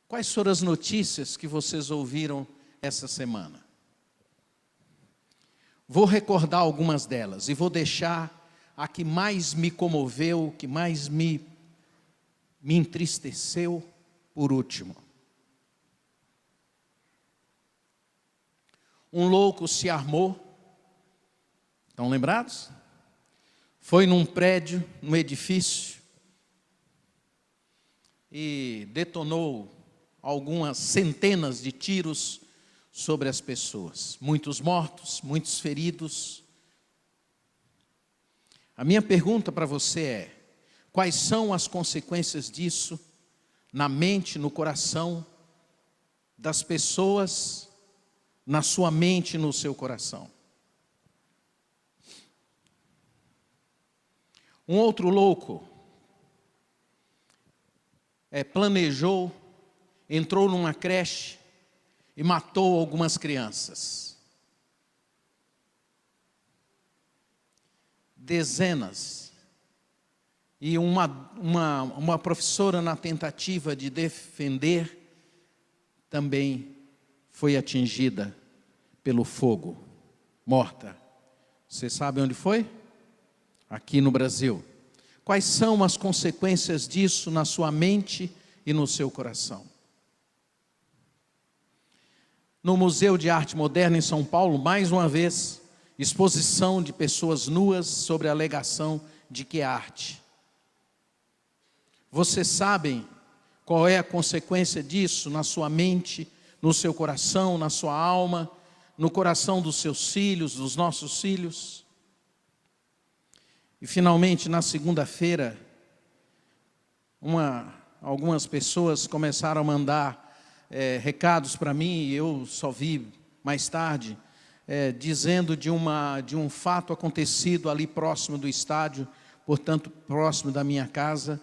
Quais foram as notícias que vocês ouviram essa semana? Vou recordar algumas delas e vou deixar a que mais me comoveu, que mais me entristeceu por último. Um louco se armou, estão lembrados? Foi num prédio, num edifício, e detonou algumas centenas de tiros sobre as pessoas. Muitos mortos, muitos feridos. A minha pergunta para você é: quais são as consequências disso na mente, no coração das pessoas, na sua mente e no seu coração? Um outro louco planejou, entrou numa creche e matou algumas crianças. Dezenas. E uma professora, na tentativa de defender, também foi atingida pelo fogo, morta. Você sabe onde foi? Aqui no Brasil. Quais são as consequências disso na sua mente e no seu coração? No Museu de Arte Moderna em São Paulo, mais uma vez, exposição de pessoas nuas sobre a alegação de que é arte. Vocês sabem qual é a consequência disso na sua mente, no seu coração, na sua alma, no coração dos seus filhos, dos nossos filhos? E finalmente, na segunda-feira, algumas pessoas começaram a mandar recados para mim, e eu só vi mais tarde, dizendo de um fato acontecido ali próximo do estádio, portanto próximo da minha casa.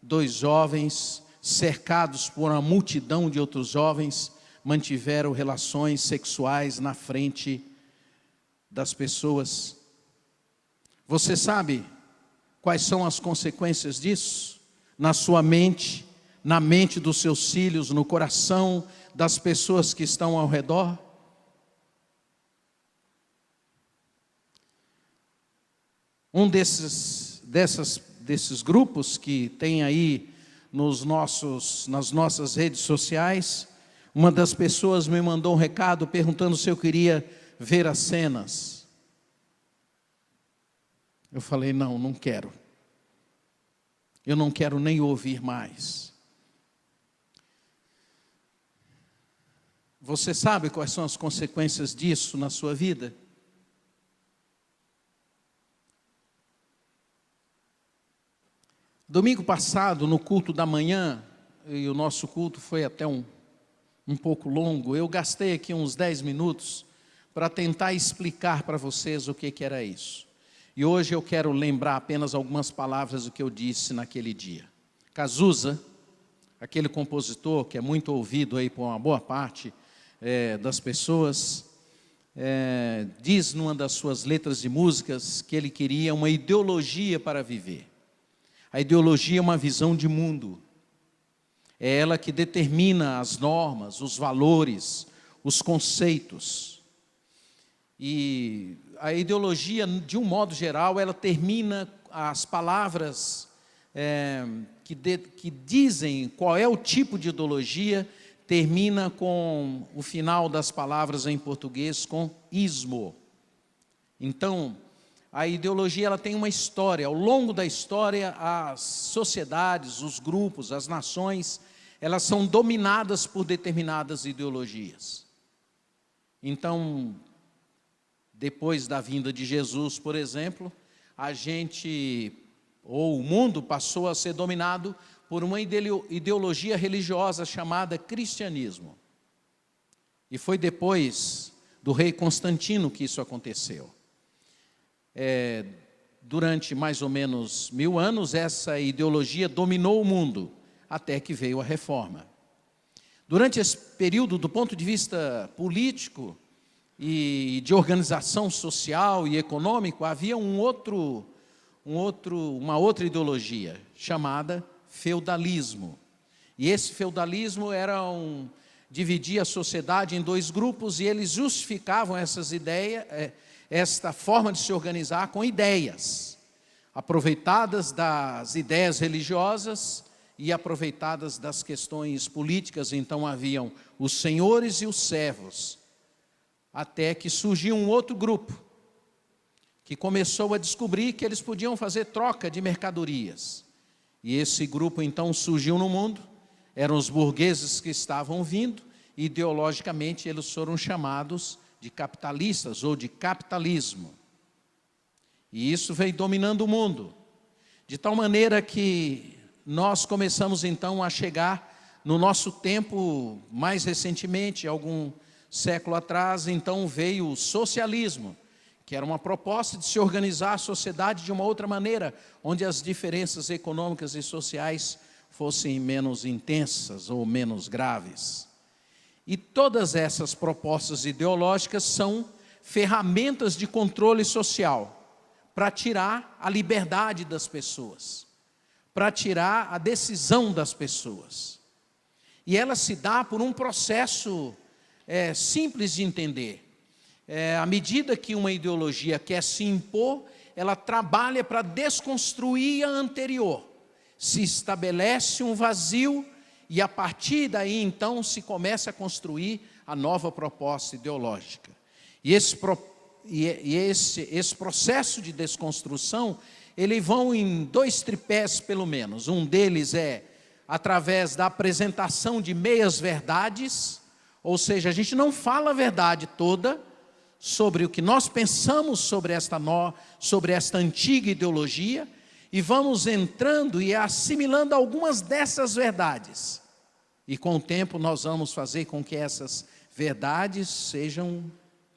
2 jovens, cercados por uma multidão de outros jovens, mantiveram relações sexuais na frente das pessoas. Você sabe quais são as consequências disso? Na sua mente, na mente dos seus filhos, no coração das pessoas que estão ao redor? Um desses grupos que tem aí nas nossas redes sociais, uma das pessoas me mandou um recado perguntando se eu queria ver as cenas. Eu falei: não quero. Eu não quero nem ouvir mais. Você sabe quais são as consequências disso na sua vida? Domingo passado, no culto da manhã, e o nosso culto foi até um pouco longo, eu gastei aqui uns 10 minutos para tentar explicar para vocês o que era isso. E hoje eu quero lembrar apenas algumas palavras do que eu disse naquele dia. Cazuza, aquele compositor que é muito ouvido aí por uma boa parte das pessoas, diz numa das suas letras de músicas que ele queria uma ideologia para viver. A ideologia é uma visão de mundo. É ela que determina as normas, os valores, os conceitos. E a ideologia, de um modo geral, ela termina as palavras que dizem qual é o tipo de ideologia, termina com o final das palavras em português com ismo. Então, a ideologia ela tem uma história. Ao longo da história, as sociedades, os grupos, as nações, elas são dominadas por determinadas ideologias. Então, depois da vinda de Jesus, por exemplo, o mundo passou a ser dominado por uma ideologia religiosa chamada cristianismo. E foi depois do rei Constantino que isso aconteceu. Durante mais ou menos 1000 anos, essa ideologia dominou o mundo, até que veio a reforma. Durante esse período, do ponto de vista político e de organização social e econômico, havia uma outra ideologia, chamada feudalismo. E esse feudalismo dividia a sociedade em dois grupos, e eles justificavam essas ideias, esta forma de se organizar com ideias, aproveitadas das ideias religiosas e aproveitadas das questões políticas. Então haviam os senhores e os servos, até que surgiu um outro grupo, que começou a descobrir que eles podiam fazer troca de mercadorias. E esse grupo então surgiu no mundo, eram os burgueses que estavam vindo, e ideologicamente eles foram chamados de capitalistas ou de capitalismo. E isso veio dominando o mundo, de tal maneira que nós começamos então a chegar no nosso tempo, mais recentemente, algum século atrás, então veio o socialismo, que era uma proposta de se organizar a sociedade de uma outra maneira, onde as diferenças econômicas e sociais fossem menos intensas ou menos graves. E todas essas propostas ideológicas são ferramentas de controle social, para tirar a liberdade das pessoas, para tirar a decisão das pessoas. E ela se dá por um processo simples de entender. À medida que uma ideologia quer se impor, ela trabalha para desconstruir a anterior. Se estabelece um vazio, e a partir daí então se começa a construir a nova proposta ideológica. E esse processo de desconstrução, eles vão em dois tripés pelo menos. Um deles é através da apresentação de meias verdades, ou seja, a gente não fala a verdade toda sobre o que nós pensamos sobre esta antiga ideologia, e vamos entrando e assimilando algumas dessas verdades. E com o tempo nós vamos fazer com que essas verdades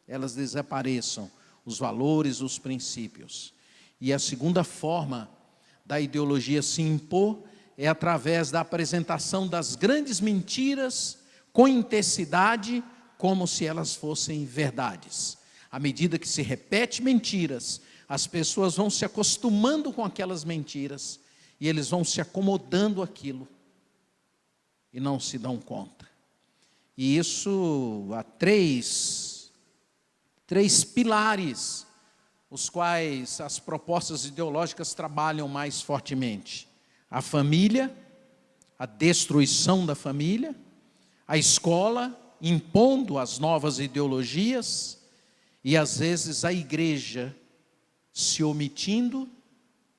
elas desapareçam, os valores, os princípios. E a segunda forma da ideologia se impor é através da apresentação das grandes mentiras com intensidade, como se elas fossem verdades. À medida que se repete mentiras, as pessoas vão se acostumando com aquelas mentiras, e eles vão se acomodando àquilo, e não se dão conta. E isso há três pilares, os quais as propostas ideológicas trabalham mais fortemente: a família, a destruição da família; a escola, impondo as novas ideologias; e às vezes a igreja, se omitindo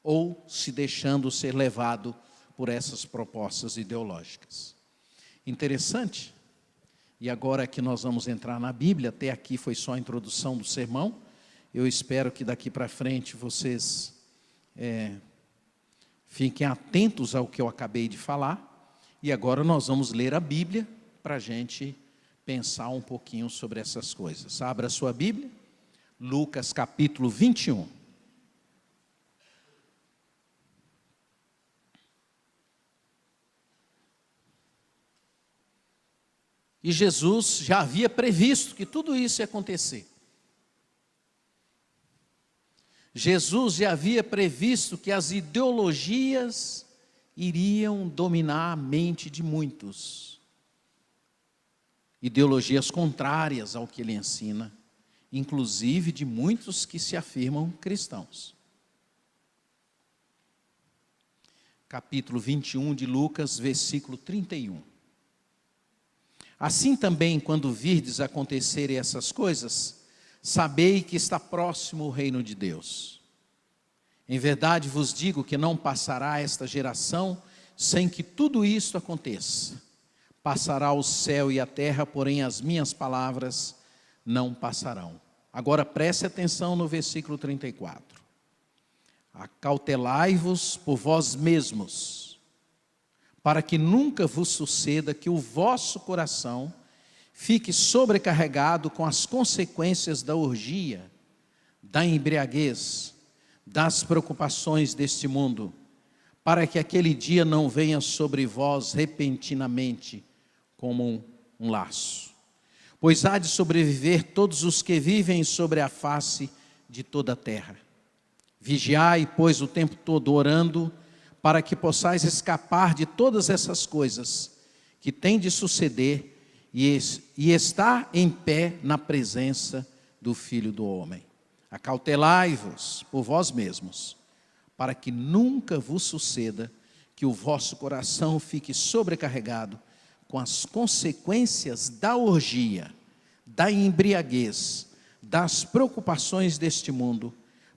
ou se deixando ser levado por essas propostas ideológicas. Interessante. E agora que nós vamos entrar na Bíblia, até aqui foi só a introdução do sermão. Eu espero que daqui para frente vocês fiquem atentos ao que eu acabei de falar. E agora nós vamos ler a Bíblia para a gente pensar um pouquinho sobre essas coisas. Abra a sua Bíblia, Lucas capítulo 21. E Jesus já havia previsto que tudo isso ia acontecer. Jesus já havia previsto que as ideologias iriam dominar a mente de muitos. Ideologias contrárias ao que ele ensina, inclusive de muitos que se afirmam cristãos. Capítulo 21 de Lucas, versículo 31. Assim também, quando virdes acontecerem essas coisas, sabei que está próximo o reino de Deus. Em verdade vos digo que não passará esta geração sem que tudo isto aconteça. Passará o céu e a terra, porém as minhas palavras não passarão. Agora preste atenção no versículo 34. Acautelai-vos por vós mesmos, para que nunca vos suceda que o vosso coração fique sobrecarregado com as consequências da orgia, da embriaguez, das preocupações deste mundo, para que aquele dia não venha sobre vós repentinamente como um laço. Pois há de sobreviver todos os que vivem sobre a face de toda a terra. Vigiai, pois, o tempo todo orando, para que possais escapar de todas essas coisas que têm de suceder e estar em pé na presença do Filho do Homem. Acautelai-vos por vós mesmos, para que nunca vos suceda que o vosso coração fique sobrecarregado com as consequências da orgia, da embriaguez, das preocupações deste mundo,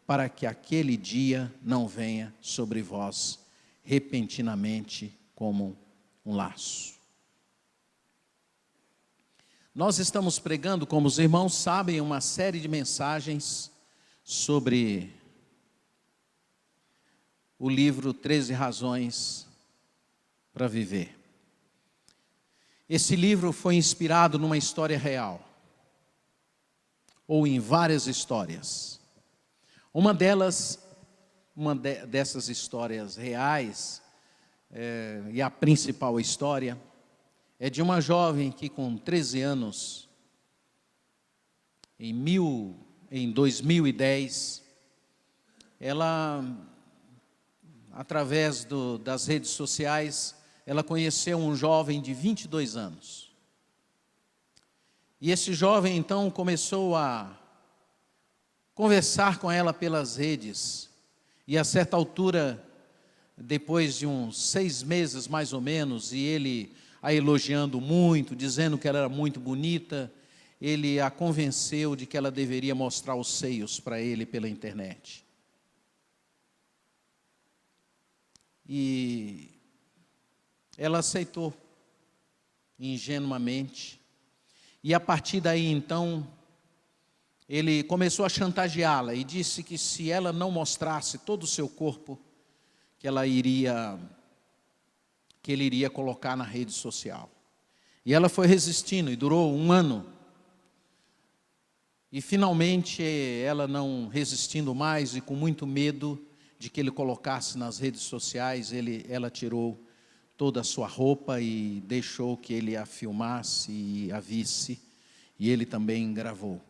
para que aquele dia não venha sobre vós repentinamente como um laço. Nós estamos pregando, como os irmãos sabem, uma série de mensagens sobre o livro 13 Razões para Viver. Esse livro foi inspirado numa história real, ou em várias histórias. Uma dessas histórias reais, e a principal história, é de uma jovem que com 13 anos, em 2010, ela, através das redes sociais, ela conheceu um jovem de 22 anos. E esse jovem então começou a conversar com ela pelas redes. E a certa altura, depois de uns 6 meses mais ou menos, e ele a elogiando muito, dizendo que ela era muito bonita, ele a convenceu de que ela deveria mostrar os seios para ele pela internet. E ela aceitou, ingenuamente. E a partir daí, então, ele começou a chantageá-la e disse que se ela não mostrasse todo o seu corpo, que ele iria colocar na rede social. E ela foi resistindo, e durou 1 ano. E finalmente, ela não resistindo mais, e com muito medo de que ele colocasse nas redes sociais, ela tirou toda a sua roupa e deixou que ele a filmasse e a visse, e ele também gravou.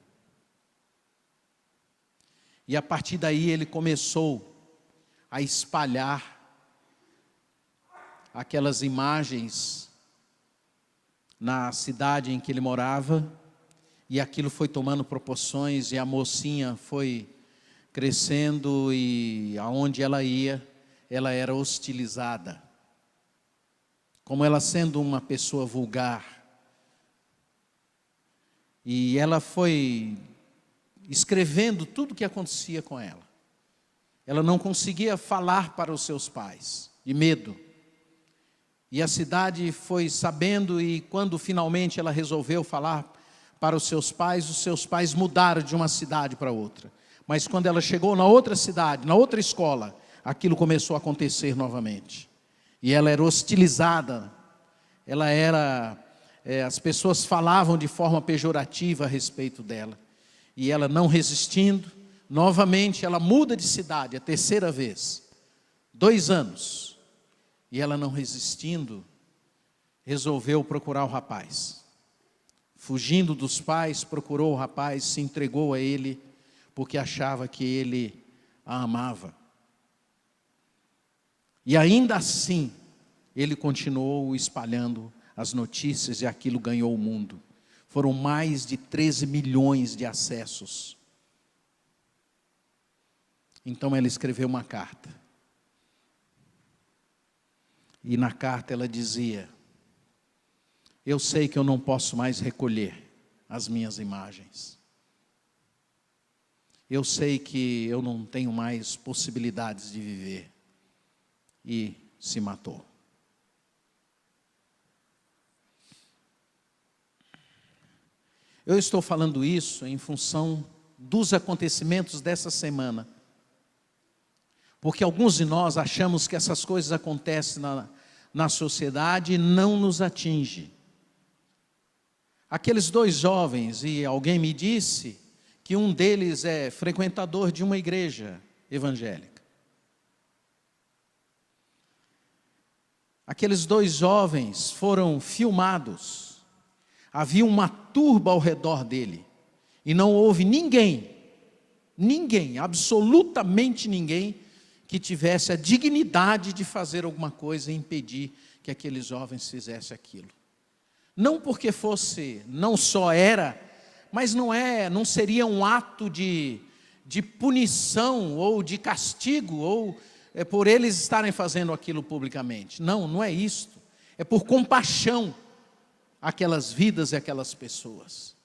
E a partir daí ele começou a espalhar aquelas imagens na cidade em que ele morava, e aquilo foi tomando proporções, e a mocinha foi crescendo, e aonde ela ia, ela era hostilizada. Como ela sendo uma pessoa vulgar. E ela foi escrevendo tudo o que acontecia com ela. Ela não conseguia falar para os seus pais, de medo. E a cidade foi sabendo, e quando finalmente ela resolveu falar para os seus pais mudaram de uma cidade para outra. Mas quando ela chegou na outra cidade, na outra escola, aquilo começou a acontecer novamente. E ela era hostilizada, as pessoas falavam de forma pejorativa a respeito dela. E ela não resistindo, novamente ela muda de cidade, a 3ª vez, 2 anos. E ela não resistindo, resolveu procurar o rapaz. Fugindo dos pais, procurou o rapaz, se entregou a ele, porque achava que ele a amava. E ainda assim, ele continuou espalhando as notícias e aquilo ganhou o mundo. Foram mais de 13 milhões de acessos. Então ela escreveu uma carta. E na carta ela dizia: eu sei que eu não posso mais recolher as minhas imagens. Eu sei que eu não tenho mais possibilidades de viver. E se matou. Eu estou falando isso em função dos acontecimentos dessa semana. Porque alguns de nós achamos que essas coisas acontecem na sociedade e não nos atingem. Aqueles 2 jovens, e alguém me disse que um deles é frequentador de uma igreja evangélica. Aqueles 2 jovens foram filmados. Havia uma turba ao redor dele. E não houve ninguém, absolutamente ninguém, que tivesse a dignidade de fazer alguma coisa e impedir que aqueles jovens fizessem aquilo. Não porque fosse, não só era, mas não seria um ato de punição ou de castigo, ou por eles estarem fazendo aquilo publicamente. Não, não é isto. É por compaixão àquelas vidas e aquelas pessoas.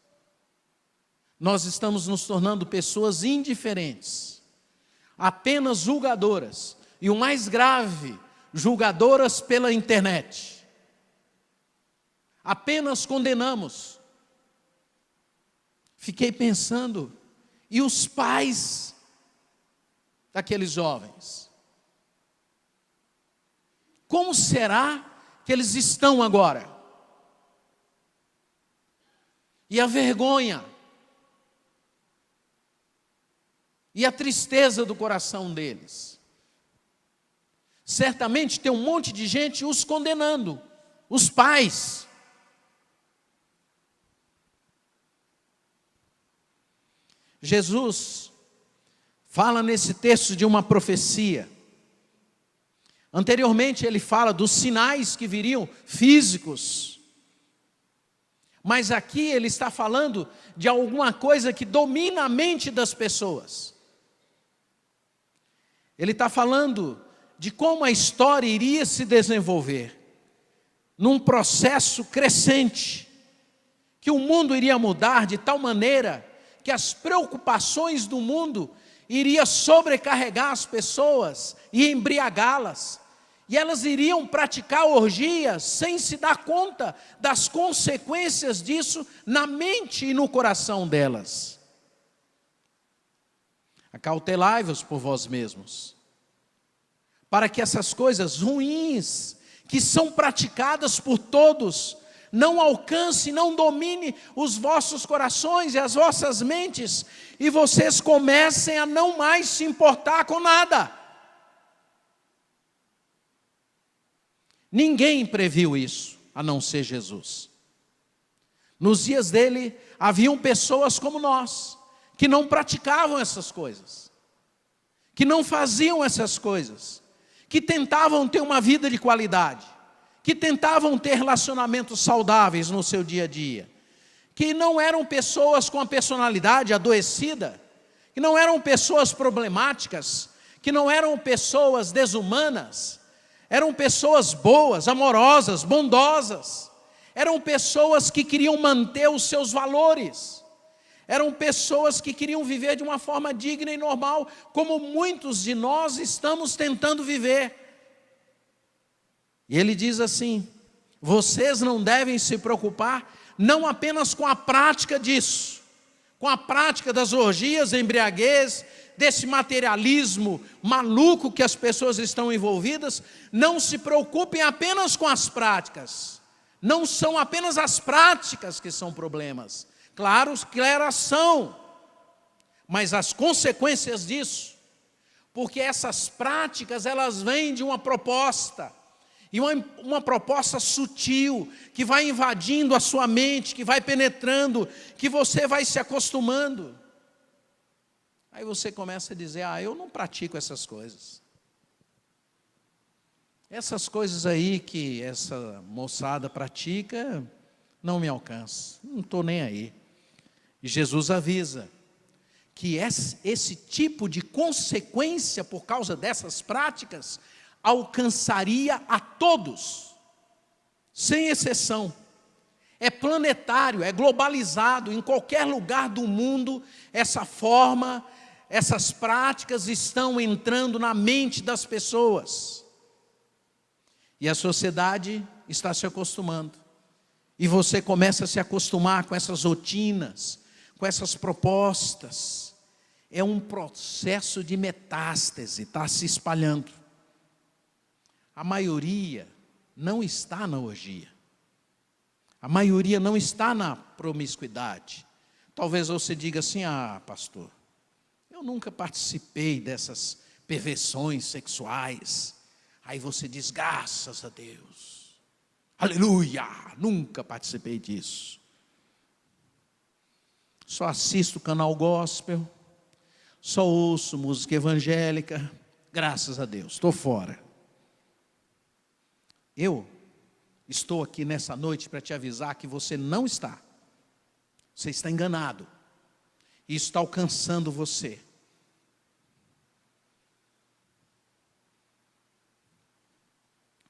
Nós estamos nos tornando pessoas indiferentes, apenas julgadoras, e o mais grave, julgadoras pela internet. Apenas condenamos. Fiquei pensando, e os pais daqueles jovens? Como será que eles estão agora? E a vergonha, e a tristeza do coração deles. Certamente tem um monte de gente os condenando, os pais. Jesus fala nesse texto de uma profecia. Anteriormente ele fala dos sinais que viriam físicos. Mas aqui ele está falando de alguma coisa que domina a mente das pessoas. Ele está falando de como a história iria se desenvolver num processo crescente, que o mundo iria mudar de tal maneira que as preocupações do mundo iriam sobrecarregar as pessoas e embriagá-las, e elas iriam praticar orgias sem se dar conta das consequências disso na mente e no coração delas. Acautelai-vos por vós mesmos, para que essas coisas ruins, que são praticadas por todos, não alcance, não domine os vossos corações e as vossas mentes, e vocês comecem a não mais se importar com nada. Ninguém previu isso, a não ser Jesus. Nos dias dele, haviam pessoas como nós, que não praticavam essas coisas, que não faziam essas coisas, que tentavam ter uma vida de qualidade, que tentavam ter relacionamentos saudáveis no seu dia a dia, que não eram pessoas com a personalidade adoecida, que não eram pessoas problemáticas, que não eram pessoas desumanas, eram pessoas boas, amorosas, bondosas, eram pessoas que queriam manter os seus valores, eram pessoas que queriam viver de uma forma digna e normal, como muitos de nós estamos tentando viver. E ele diz assim: vocês não devem se preocupar não apenas com a prática disso, com a prática das orgias, embriaguez, desse materialismo maluco que as pessoas estão envolvidas. Não se preocupem apenas com as práticas. Não são apenas as práticas que são problemas. Claro que elas são, mas as consequências disso, porque essas práticas elas vêm de uma proposta, e uma proposta sutil, que vai invadindo a sua mente, que vai penetrando, que você vai se acostumando. Aí você começa a dizer: eu não pratico essas coisas. Essas coisas aí que essa moçada pratica, não me alcançam, não estou nem aí. E Jesus avisa que esse tipo de consequência por causa dessas práticas alcançaria a todos, sem exceção. É planetário, é globalizado, em qualquer lugar do mundo, essa forma, essas práticas estão entrando na mente das pessoas. E a sociedade está se acostumando. E você começa a se acostumar com essas rotinas, com essas propostas. É um processo de metástase, está se espalhando. A maioria não está na orgia. A maioria não está na promiscuidade. Talvez você diga assim: pastor, eu nunca participei dessas perversões sexuais. Aí você diz: graças a Deus, aleluia, nunca participei disso. Só assisto canal gospel, só ouço música evangélica, Graças a Deus, estou fora. Eu estou aqui nessa noite para te avisar que você não está. Você está enganado. Isso está alcançando você.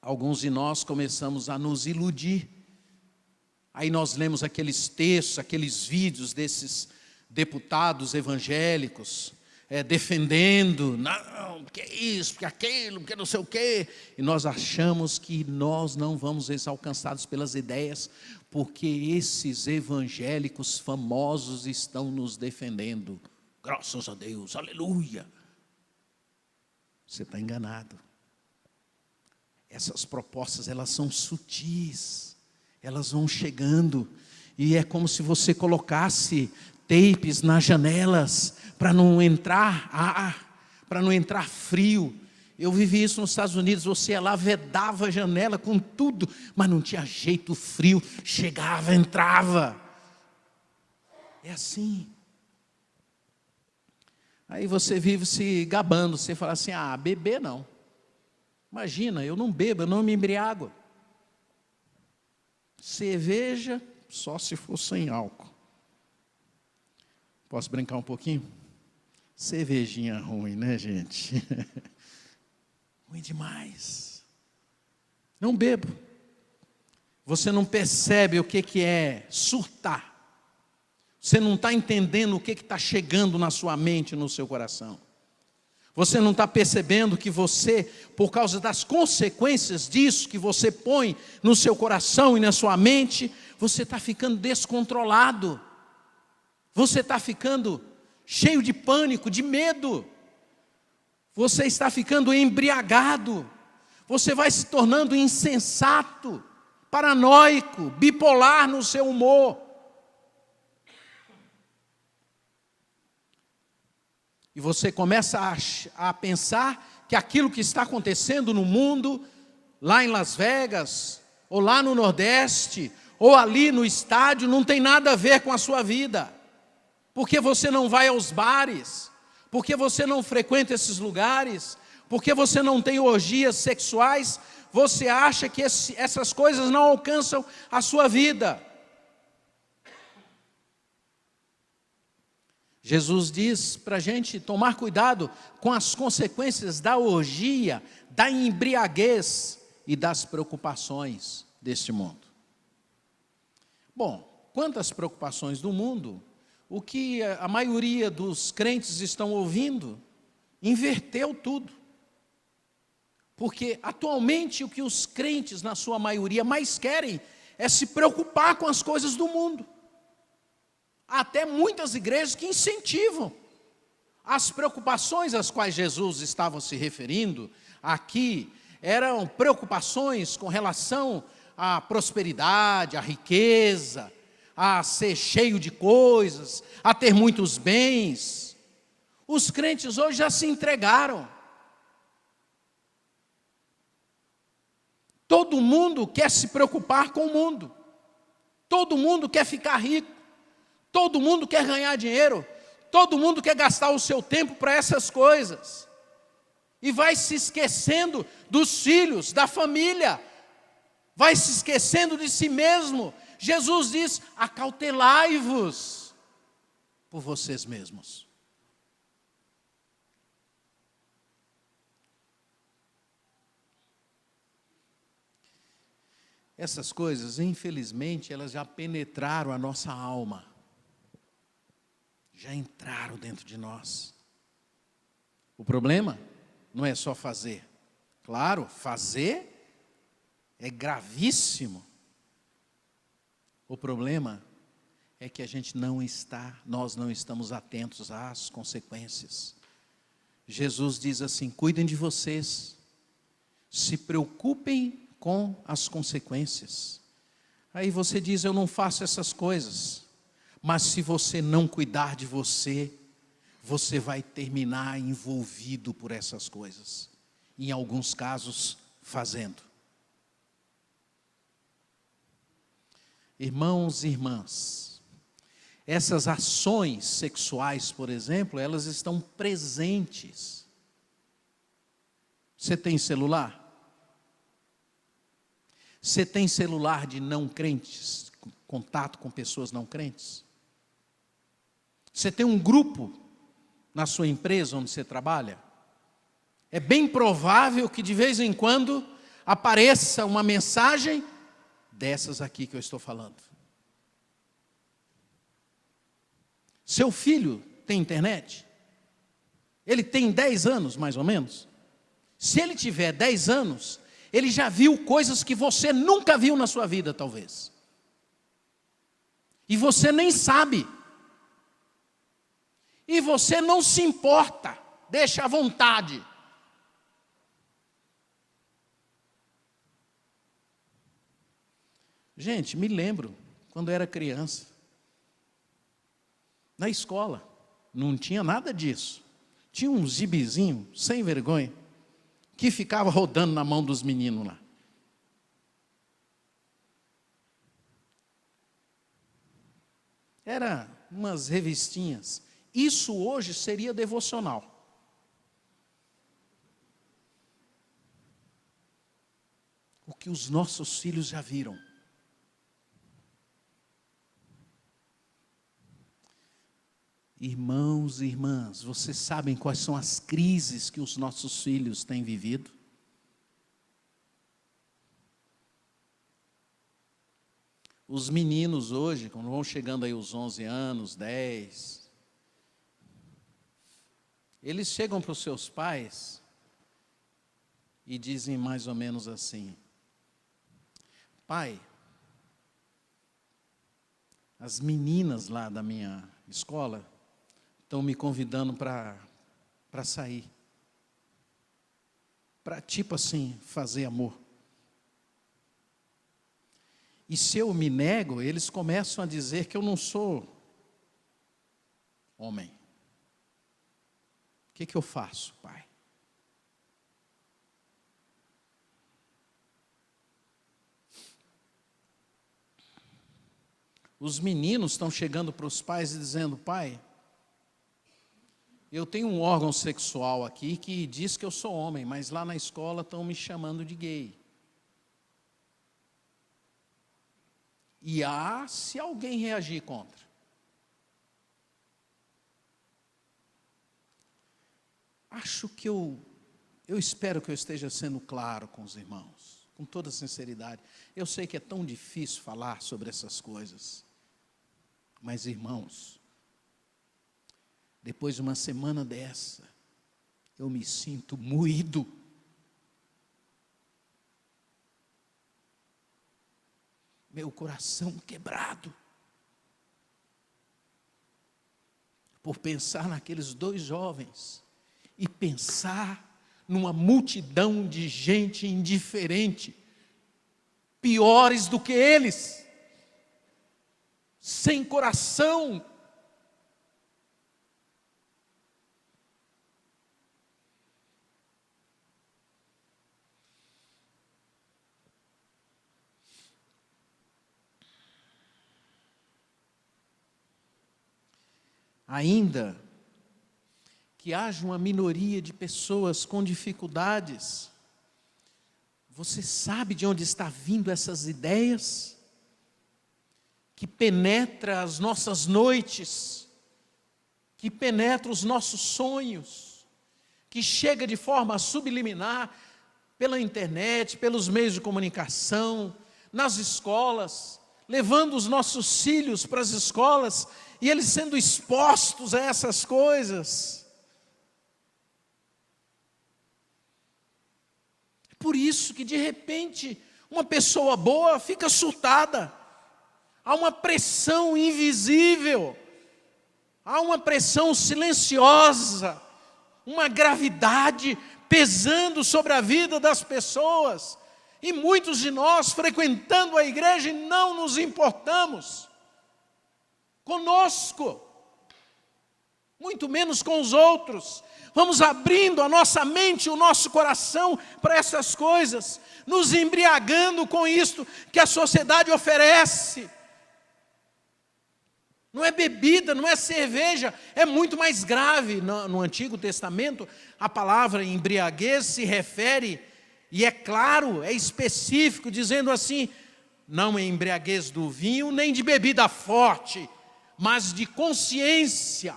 Alguns de nós começamos a nos iludir. Aí nós lemos aqueles textos, aqueles vídeos desses deputados evangélicos, defendendo, não, porque isso, porque aquilo, porque não sei o quê. E nós achamos que nós não vamos ser alcançados pelas ideias, porque esses evangélicos famosos estão nos defendendo. Graças a Deus, aleluia. Você está enganado. Essas propostas, elas são sutis, elas vão chegando, e é como se você colocasse tapes nas janelas, para não entrar ar, para não entrar frio. Eu vivi isso nos Estados Unidos, você ia lá, vedava a janela com tudo, mas não tinha jeito, frio chegava, entrava. É assim. Aí você vive se gabando, você fala assim, beber não. Imagina, eu não bebo, eu não me embriago. Cerveja, só se for sem álcool. Posso brincar um pouquinho? Cervejinha ruim, né, gente? Ruim demais. Não bebo. Você não percebe o que é surtar. Você não está entendendo o que está chegando na sua mente, no seu coração. Você não está percebendo que você, por causa das consequências disso que você põe no seu coração e na sua mente, você está ficando descontrolado. Você está ficando cheio de pânico, de medo. Você está ficando embriagado. Você vai se tornando insensato, paranoico, bipolar no seu humor. E você começa a pensar que aquilo que está acontecendo no mundo, lá em Las Vegas, ou lá no Nordeste, ou ali no estádio, não tem nada a ver com a sua vida. Porque você não vai aos bares, porque você não frequenta esses lugares, porque você não tem orgias sexuais, você acha que essas coisas não alcançam a sua vida. Jesus diz para a gente tomar cuidado com as consequências da orgia, da embriaguez e das preocupações deste mundo. Bom, quanto às preocupações do mundo, o que a maioria dos crentes estão ouvindo, inverteu tudo. Porque atualmente o que os crentes, na sua maioria, mais querem é se preocupar com as coisas do mundo. Há até muitas igrejas que incentivam. As preocupações às quais Jesus estava se referindo aqui eram preocupações com relação à prosperidade, à riqueza, a ser cheio de coisas, a ter muitos bens. Os crentes hoje já se entregaram. Todo mundo quer se preocupar com o mundo. Todo mundo quer ficar rico. Todo mundo quer ganhar dinheiro. Todo mundo quer gastar o seu tempo para essas coisas. E vai se esquecendo dos filhos, da família. Vai se esquecendo de si mesmo. Jesus diz, acautelai-vos por vocês mesmos. Essas coisas, infelizmente, elas já penetraram a nossa alma. Já entraram dentro de nós. O problema não é só fazer. Claro, fazer é gravíssimo. O problema é que nós não estamos atentos às consequências. Jesus diz assim, cuidem de vocês, se preocupem com as consequências. Aí você diz, eu não faço essas coisas. Mas se você não cuidar de você, você vai terminar envolvido por essas coisas. Em alguns casos, fazendo. Irmãos e irmãs, essas ações sexuais, por exemplo, elas estão presentes Você tem celular? Você tem celular de não crentes, contato com pessoas não crentes? Você tem um grupo na sua empresa onde você trabalha? É bem provável que de vez em quando apareça uma mensagem dessas aqui que eu estou falando. Seu filho tem internet? Ele tem 10 anos, mais ou menos? Se ele tiver 10 anos, ele já viu coisas que você nunca viu na sua vida, talvez. E você nem sabe. E você não se importa, deixa à vontade. Gente, me lembro, quando eu era criança, na escola, não tinha nada disso. Tinha um gibizinho, sem vergonha, que ficava rodando na mão dos meninos lá. Era umas revistinhas. Isso hoje seria devocional. O que os nossos filhos já viram. Irmãos e irmãs, vocês sabem quais são as crises que os nossos filhos têm vivido? Os meninos hoje, quando vão chegando aí os 11 anos, 10, eles chegam para os seus pais e dizem mais ou menos assim: pai, as meninas lá da minha escola estão me convidando para sair. Para, tipo assim, fazer amor. E se eu me nego, eles começam a dizer que eu não sou homem. O que eu faço, pai? Os meninos estão chegando para os pais e dizendo: pai, eu tenho um órgão sexual aqui que diz que eu sou homem, mas lá na escola estão me chamando de gay. E se alguém reagir contra? Acho que eu espero que eu esteja sendo claro com os irmãos, com toda sinceridade. Eu sei que é tão difícil falar sobre essas coisas, mas irmãos, depois de uma semana dessa, eu me sinto moído. Meu coração quebrado. Por pensar naqueles 2 jovens e pensar numa multidão de gente indiferente, piores do que eles, sem coração. Ainda que haja uma minoria de pessoas com dificuldades, você sabe de onde está vindo essas ideias? Que penetra as nossas noites, que penetra os nossos sonhos, que chega de forma subliminar pela internet, pelos meios de comunicação, nas escolas, levando os nossos filhos para as escolas e eles sendo expostos a essas coisas. Por isso que de repente uma pessoa boa fica surtada. Há uma pressão invisível, há uma pressão silenciosa, uma gravidade pesando sobre a vida das pessoas. E muitos de nós frequentando a igreja e não nos importamos conosco, muito menos com os outros. Vamos abrindo a nossa mente, o nosso coração para essas coisas, nos embriagando com isto que a sociedade oferece. Não é bebida, não é cerveja, é muito mais grave. No Antigo Testamento, a palavra embriaguez se refere, e é claro, é específico, dizendo assim, não é embriaguez do vinho, nem de bebida forte, mas de consciência.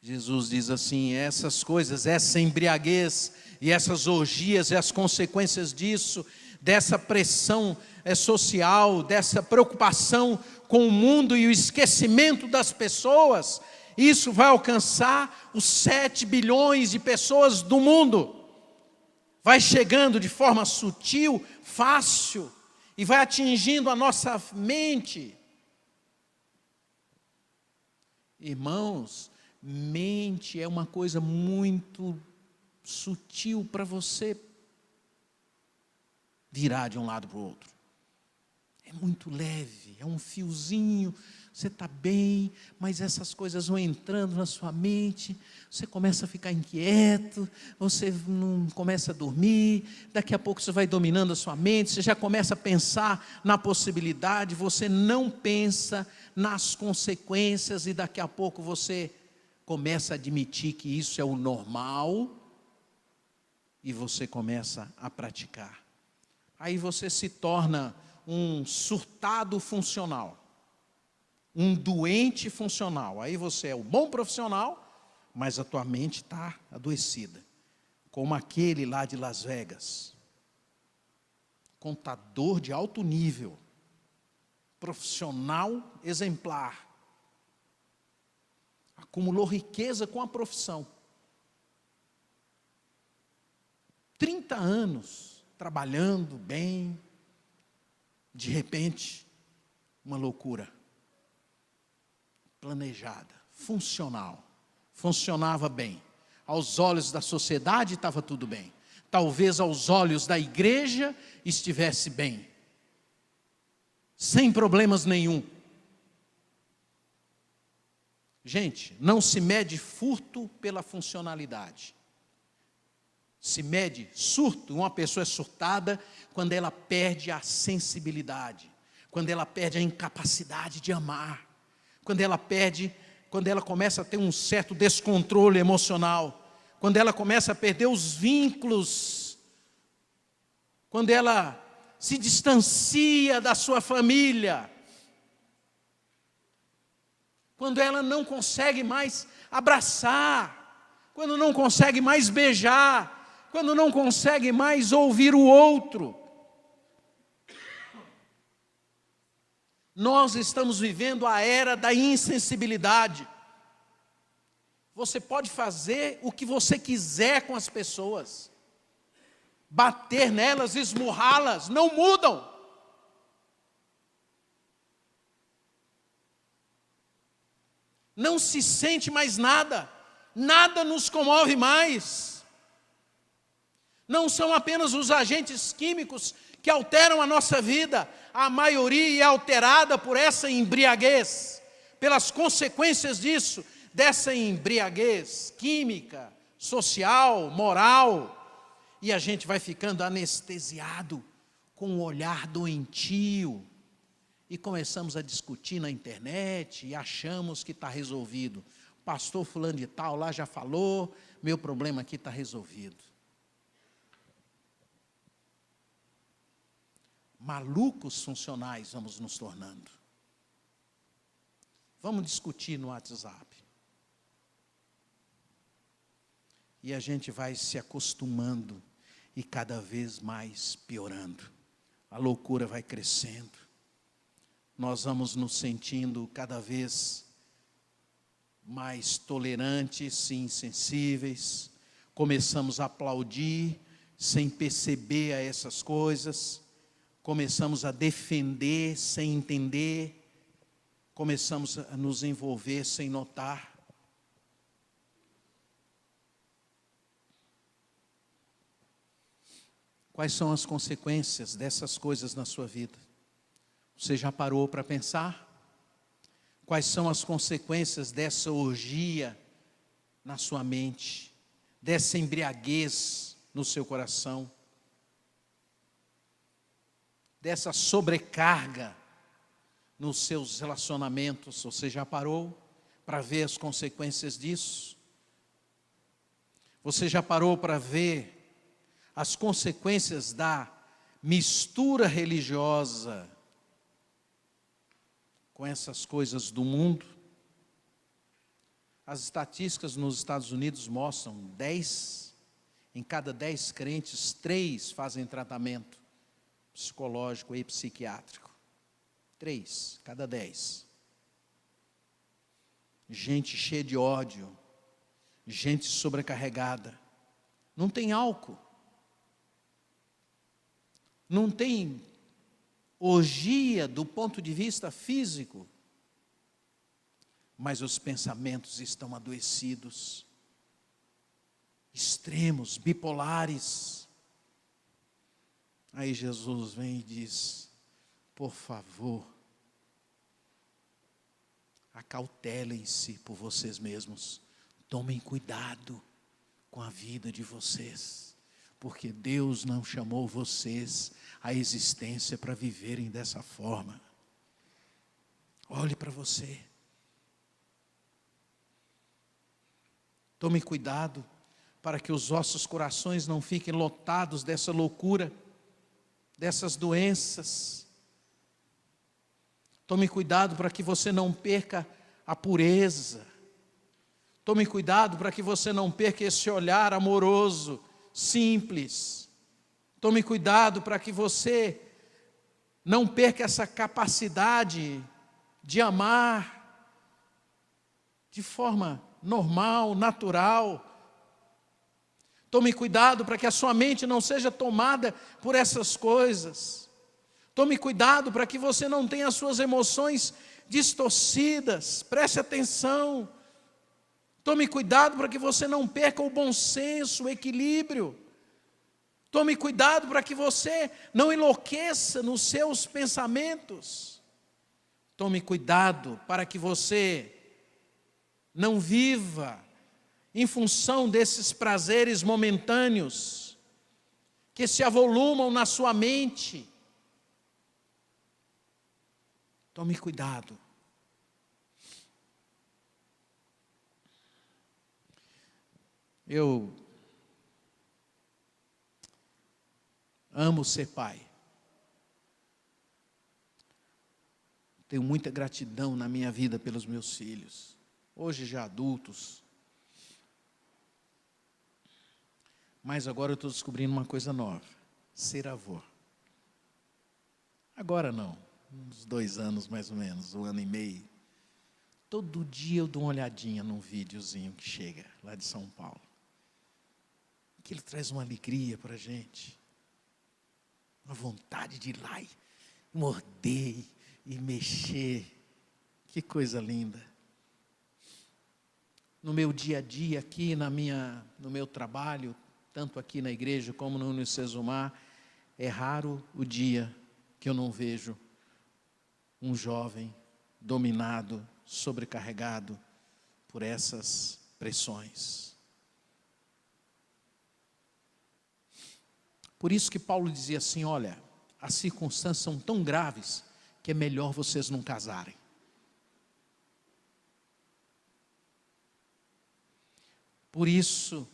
Jesus diz assim, essas coisas, essa embriaguez e essas orgias e as consequências disso, dessa pressão social, dessa preocupação com o mundo e o esquecimento das pessoas, isso vai alcançar os 7 bilhões de pessoas do mundo. Vai chegando de forma sutil, fácil, e vai atingindo a nossa mente. Irmãos, mente é uma coisa muito sutil para você virar de um lado para o outro. É muito leve, é um fiozinho, você está bem, mas essas coisas vão entrando na sua mente, você começa a ficar inquieto, você não começa a dormir, daqui a pouco você vai dominando a sua mente, você já começa a pensar na possibilidade, você não pensa nas consequências e daqui a pouco você começa a admitir que isso é o normal e você começa a praticar. Aí você se torna um surtado funcional, um doente funcional. Aí você é o bom profissional, mas a tua mente está adoecida, como aquele lá de Las Vegas, contador de alto nível, profissional exemplar, acumulou riqueza com a profissão, 30 anos trabalhando bem, de repente, uma loucura, planejada, funcional, funcionava bem, aos olhos da sociedade estava tudo bem, talvez aos olhos da igreja estivesse bem, sem problemas nenhum. Gente, não se mede furto pela funcionalidade. Se mede surto, uma pessoa é surtada quando ela perde a sensibilidade, quando ela perde a incapacidade de amar, quando ela começa a ter um certo descontrole emocional, quando ela começa a perder os vínculos, quando ela se distancia da sua família, quando ela não consegue mais abraçar, quando não consegue mais beijar, quando não consegue mais ouvir o outro. Nós estamos vivendo a era da insensibilidade. Você pode fazer o que você quiser com as pessoas, bater nelas, esmurrá-las, não mudam. Não se sente mais nada, nada nos comove mais. Não são apenas os agentes químicos que alteram a nossa vida, a maioria é alterada por essa embriaguez, pelas consequências disso, dessa embriaguez química, social, moral, e a gente vai ficando anestesiado com um olhar doentio, e começamos a discutir na internet e achamos que está resolvido. O pastor fulano de tal lá já falou, meu problema aqui está resolvido. Malucos funcionais vamos nos tornando. Vamos discutir no WhatsApp. E a gente vai se acostumando e cada vez mais piorando. A loucura vai crescendo. Nós vamos nos sentindo cada vez mais tolerantes e insensíveis. Começamos a aplaudir sem perceber a essas coisas. Começamos a defender sem entender, começamos a nos envolver sem notar. Quais são as consequências dessas coisas na sua vida? Você já parou para pensar? Quais são as consequências dessa orgia na sua mente, dessa embriaguez no seu coração? dessa sobrecarga nos seus relacionamentos? Você já parou para ver as consequências disso? Você já parou para ver as consequências da mistura religiosa com essas coisas do mundo? As estatísticas nos Estados Unidos mostram 10, em cada 10 crentes, 3 fazem tratamento psicológico e psiquiátrico. 3, cada 10. Gente cheia de ódio, gente sobrecarregada. Não tem álcool. Não tem orgia do ponto de vista físico. Mas os pensamentos estão adoecidos, extremos, bipolares. Aí Jesus vem e diz: por favor, acautelem-se por vocês mesmos, tomem cuidado com a vida de vocês, porque Deus não chamou vocês à existência para viverem dessa forma. Olhe para você. Tome cuidado para que os vossos corações não fiquem lotados dessa loucura, dessas doenças. Tome cuidado para que você não perca a pureza. Tome cuidado para que você não perca esse olhar amoroso, simples. Tome cuidado para que você não perca essa capacidade de amar de forma normal, natural. Tome cuidado para que a sua mente não seja tomada por essas coisas. Tome cuidado para que você não tenha as suas emoções distorcidas. Preste atenção. Tome cuidado para que você não perca o bom senso, o equilíbrio. Tome cuidado para que você não enlouqueça nos seus pensamentos. Tome cuidado para que você não viva em função desses prazeres momentâneos que se avolumam na sua mente. Tome cuidado. Eu amo ser pai. Tenho muita gratidão na minha vida pelos meus filhos, hoje já adultos. Mas agora eu estou descobrindo uma coisa nova: ser avô. Agora não, uns 2 anos mais ou menos, 1 ano e meio. Todo dia eu dou uma olhadinha num videozinho que chega lá de São Paulo. Aquilo traz uma alegria para a gente, uma vontade de ir lá e morder e mexer. Que coisa linda. No meu dia a dia aqui, no meu trabalho, tanto aqui na igreja como no Unicesumar, é raro o dia que eu não vejo um jovem dominado, sobrecarregado por essas pressões. Por isso que Paulo dizia assim: olha, as circunstâncias são tão graves que é melhor vocês não casarem. Por isso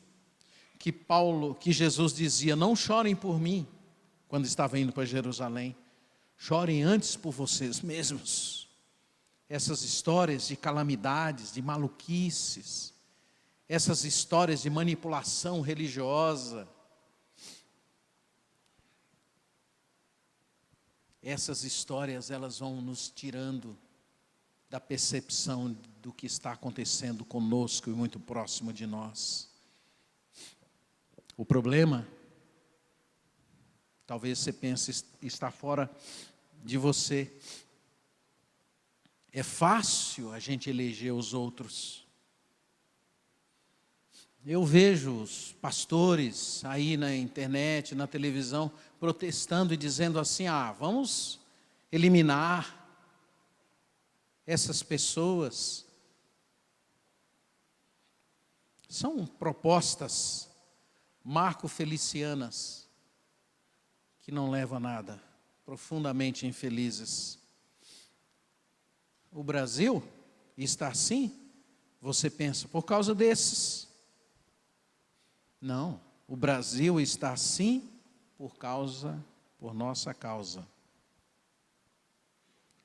que Jesus dizia: não chorem por mim, quando estava indo para Jerusalém, chorem antes por vocês mesmos. Essas histórias de calamidades, de maluquices, essas histórias de manipulação religiosa, essas histórias, elas vão nos tirando da percepção do que está acontecendo conosco e muito próximo de nós. O problema, talvez você pense, está fora de você. É fácil a gente eleger os outros. Eu vejo os pastores aí na internet, na televisão, protestando e dizendo assim: vamos eliminar essas pessoas. São propostas marco-felicianas que não levam a nada. profundamente infelizes. O Brasil está assim, você pensa, por causa desses. Não, o Brasil está assim por nossa causa.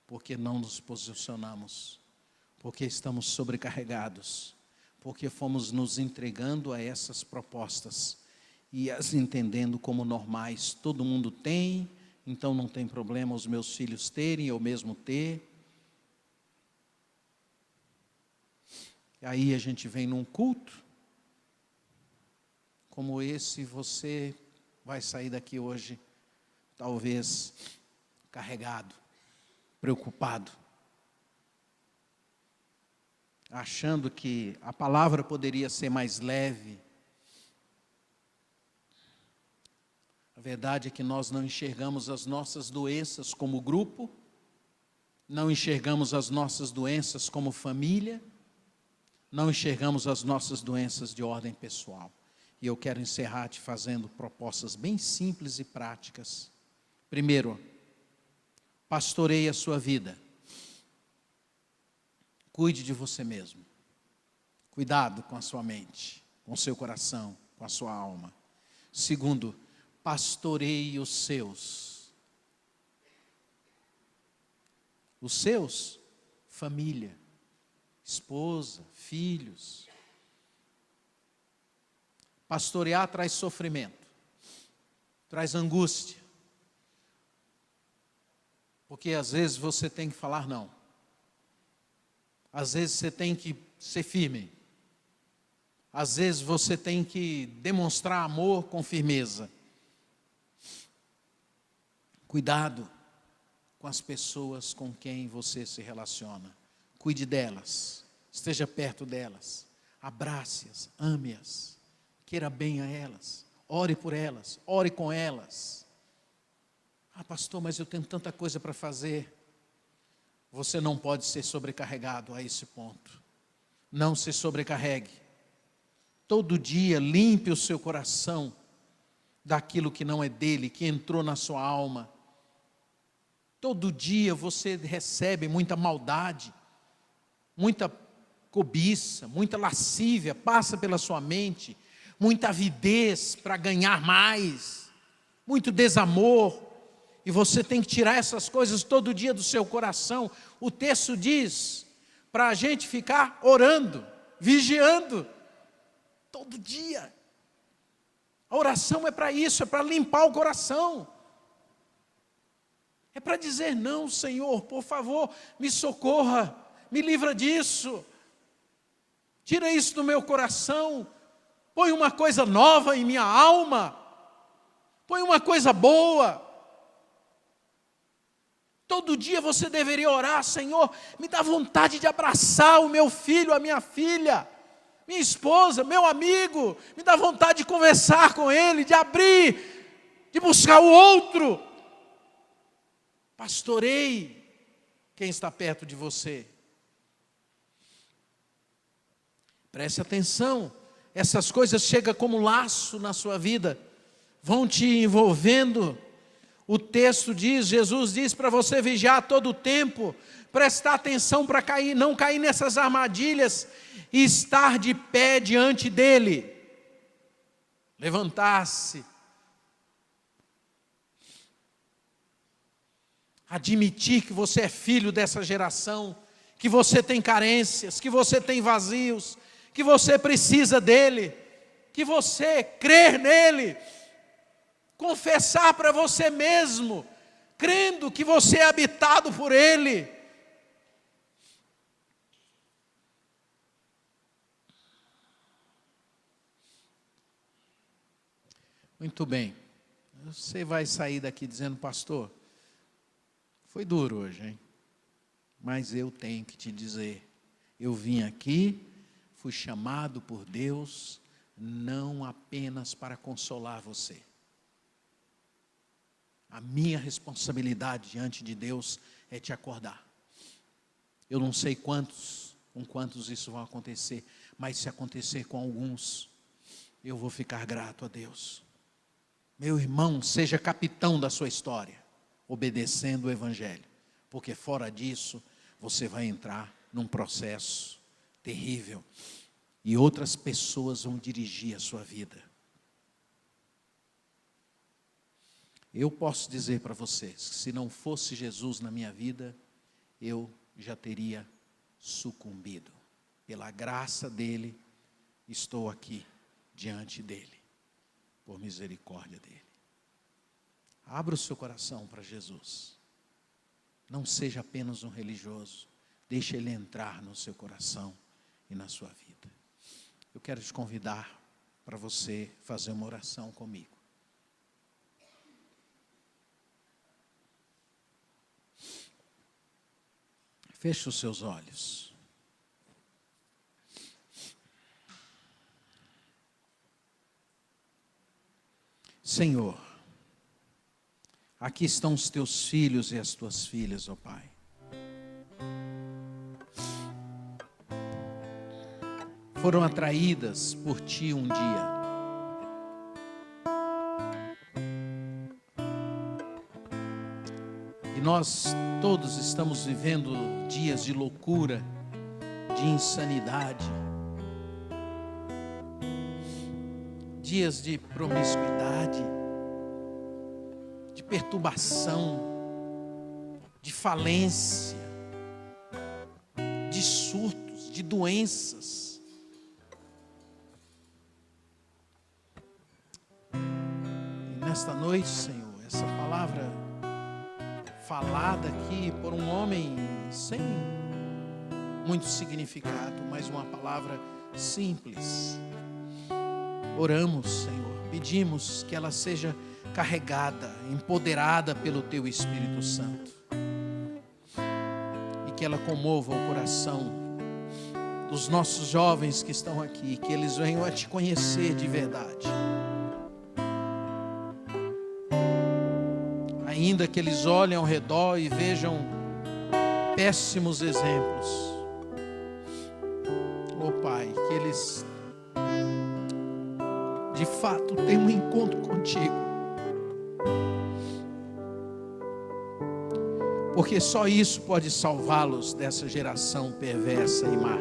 Porque não nos posicionamos, porque estamos sobrecarregados, porque fomos nos entregando a essas propostas e as entendendo como normais. Todo mundo tem, então não tem problema os meus filhos terem, eu mesmo ter. E aí a gente vem num culto como esse, você vai sair daqui hoje, talvez carregado, preocupado, achando que a palavra poderia ser mais leve. A verdade é que nós não enxergamos as nossas doenças como grupo, não enxergamos as nossas doenças como família, não enxergamos as nossas doenças de ordem pessoal. E eu quero encerrar te fazendo propostas bem simples e práticas. Primeiro, pastoreie a sua vida. Cuide de você mesmo. Cuidado com a sua mente, com o seu coração, com a sua alma. Segundo, pastoreie os seus. Os seus, família, esposa, filhos. Pastorear traz sofrimento, traz angústia. Porque às vezes você tem que falar não. Às vezes você tem que ser firme. Às vezes você tem que demonstrar amor com firmeza. Cuidado com as pessoas com quem você se relaciona. Cuide delas, esteja perto delas, abrace-as, ame-as, queira bem a elas, ore por elas, ore com elas. Ah, pastor, mas eu tenho tanta coisa para fazer. Você não pode ser sobrecarregado a esse ponto. Não se sobrecarregue. Todo dia limpe o seu coração daquilo que não é dele, que entrou na sua alma. Todo dia você recebe muita maldade, muita cobiça, muita lascívia, passa pela sua mente, muita avidez para ganhar mais, muito desamor. E você tem que tirar essas coisas todo dia do seu coração. O texto diz para a gente ficar orando, vigiando, todo dia. A oração é para isso, é para limpar o coração. É para dizer, não, Senhor, por favor, me socorra, me livra disso. Tira isso do meu coração. Põe uma coisa nova em minha alma. Põe uma coisa boa. Todo dia você deveria orar, Senhor, me dá vontade de abraçar o meu filho, a minha filha, minha esposa, meu amigo, me dá vontade de conversar com ele, de abrir, de buscar o outro. Pastoreie quem está perto de você. Preste atenção, essas coisas chegam como um laço na sua vida, vão te envolvendo. O texto diz, Jesus diz para você vigiar todo o tempo, prestar atenção para não cair nessas armadilhas e estar de pé diante dele. Levantar-se. Admitir que você é filho dessa geração, que você tem carências, que você tem vazios, que você precisa dele, que você crer nele. Confessar para você mesmo, crendo que você é habitado por ele. Muito bem. Você vai sair daqui dizendo, pastor, foi duro hoje, hein? Mas eu tenho que te dizer, eu vim aqui, fui chamado por Deus, não apenas para consolar você. A minha responsabilidade diante de Deus é te acordar. Eu não sei com quantos isso vai acontecer, mas se acontecer com alguns, eu vou ficar grato a Deus. Meu irmão, seja capitão da sua história. obedecendo o Evangelho, porque fora disso você vai entrar num processo terrível e outras pessoas vão dirigir a sua vida. Eu posso dizer para vocês que se não fosse Jesus na minha vida, eu já teria sucumbido. Pela graça dele, estou aqui diante dele, por misericórdia dele. Abra o seu coração para Jesus. Não seja apenas um religioso. Deixe ele entrar no seu coração e na sua vida. Eu quero te convidar para você fazer uma oração comigo. Feche os seus olhos. Senhor, aqui estão os teus filhos e as tuas filhas, ó Pai. Foram atraídas por Ti um dia. E nós todos estamos vivendo dias de loucura, de insanidade, dias de promiscuidade, de perturbação, de falência, de surtos, de doenças. E nesta noite, Senhor, essa palavra falada aqui por um homem sem muito significado, mas uma palavra simples. Oramos, Senhor, pedimos que ela seja carregada, empoderada pelo Teu Espírito Santo e que ela comova o coração dos nossos jovens que estão aqui, que eles venham a Te conhecer de verdade. Ainda que eles olhem ao redor e vejam péssimos exemplos, ó Pai, que eles de fato tenham um encontro contigo, porque só isso pode salvá-los dessa geração perversa e má,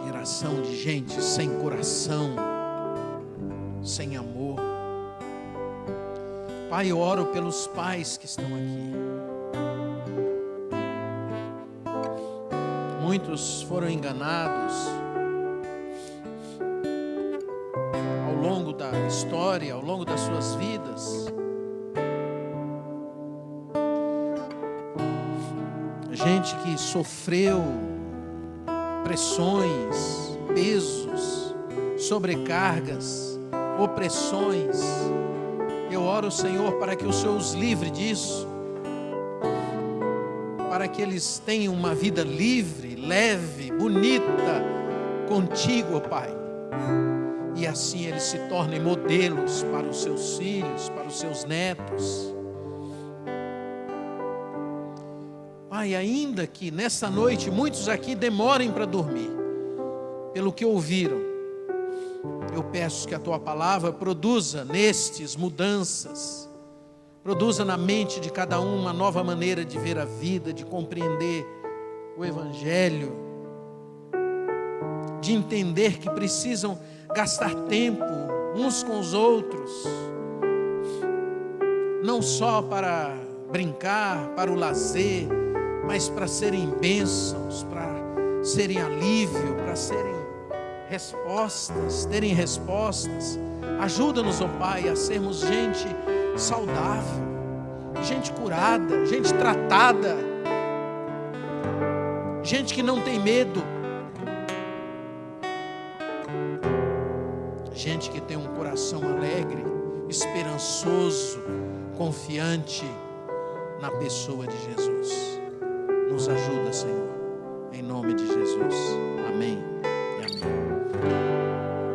geração de gente sem coração, sem amor. Pai, eu oro pelos pais que estão aqui. Muitos foram enganados ao longo da história, ao longo das suas vidas. Gente que sofreu pressões, pesos, sobrecargas, opressões. Eu oro, Senhor, para que o Senhor os livre disso, para que eles tenham uma vida livre, leve, bonita contigo, ó Pai. E assim eles se tornem modelos para os seus filhos, para os seus netos. Pai, ainda que nessa noite muitos aqui demorem para dormir, pelo que ouviram, eu peço que a Tua palavra produza nestes mudanças, produza na mente de cada um uma nova maneira de ver a vida, de compreender o Evangelho, de entender que precisam gastar tempo uns com os outros, não só para brincar, para o lazer, mas para serem bênçãos, para serem alívio, para serem respostas, terem respostas. Ajuda-nos, ó Pai, a sermos gente saudável, gente curada, gente tratada, gente que não tem medo, gente que tem um coração alegre, esperançoso, confiante na pessoa de Jesus. Nos ajuda, Senhor, em nome de Jesus. Amém e amém.